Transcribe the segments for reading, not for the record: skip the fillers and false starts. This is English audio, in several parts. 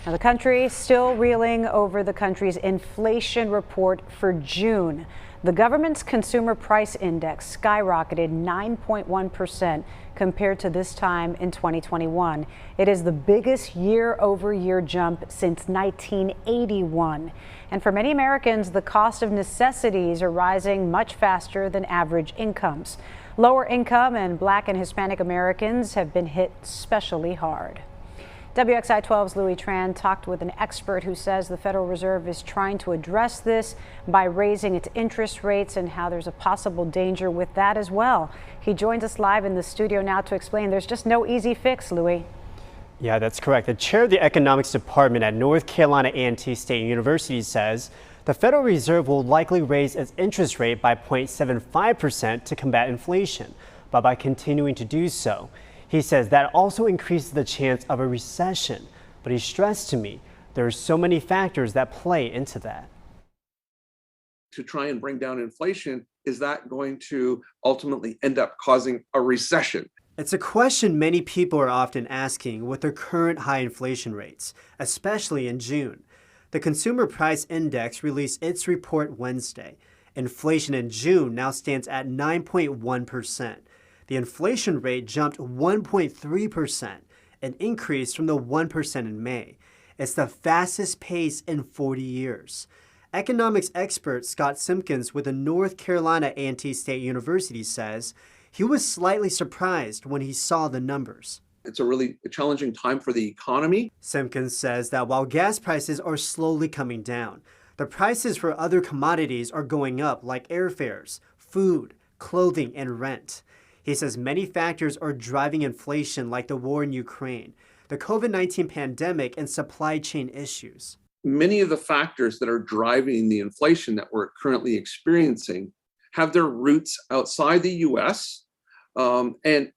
Now, the country still reeling over the country's inflation report for June. The government's consumer price index skyrocketed 9.1% compared to this time in 2021. It is the biggest year-over-year jump since 1981. And for many Americans, the cost of necessities are rising much faster than average incomes. Lower income and Black and Hispanic Americans have been hit especially hard. WXI 12's Louis Tran talked with an expert who says the Federal Reserve is trying to address this by raising its interest rates and how there's a possible danger with that as well. He joins us live in the studio now to explain there's just no easy fix, Louis. Yeah, that's correct. The chair of the economics department at North Carolina A&T State University says the Federal Reserve will likely raise its interest rate by 0.75% to combat inflation, but by continuing to do so, he says that also increases the chance of a recession. But he stressed to me there are so many factors that play into that. To try and bring down inflation, is that going to ultimately end up causing a recession? It's a question many people are often asking with their current high inflation rates, especially in June. The Consumer Price Index released its report Wednesday. Inflation in June now stands at 9.1%. The inflation rate jumped 1.3%, an increase from the 1% in May. It's the fastest pace in 40 years. Economics expert Scott Simpkins with the North Carolina A&T State University says he was slightly surprised when he saw the numbers. It's a really challenging time for the economy. Simpkins says that while gas prices are slowly coming down, the prices for other commodities are going up, like airfares, food, clothing, and rent. He says many factors are driving inflation, like the war in Ukraine, the COVID-19 pandemic, and supply chain issues. Many of the factors that are driving the inflation that we're currently experiencing have their roots outside the U.S. And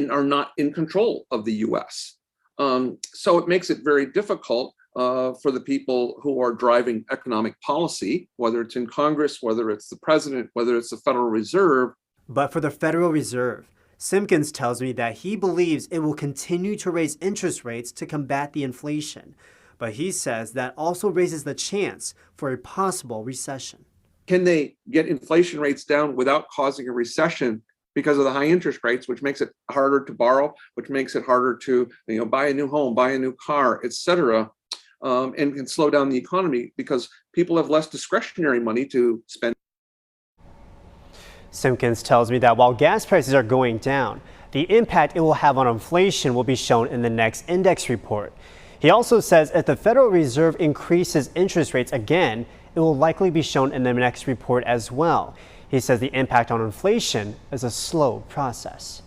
are not in control of the U.S. So it makes it very difficult for the people who are driving economic policy, whether it's in Congress, whether it's the president, whether it's the Federal Reserve. But for the Federal Reserve, Simpkins tells me that he believes it will continue to raise interest rates to combat the inflation. But he says that also raises the chance for a possible recession. Can they get inflation rates down without causing a recession because of the high interest rates, which makes it harder to borrow, which makes it harder to buy a new home, buy a new car, etc., and can slow down the economy because people have less discretionary money to spend. Simpkins tells me that while gas prices are going down, the impact it will have on inflation will be shown in the next index report. He also says if the Federal Reserve increases interest rates again, it will likely be shown in the next report as well. He says the impact on inflation is a slow process.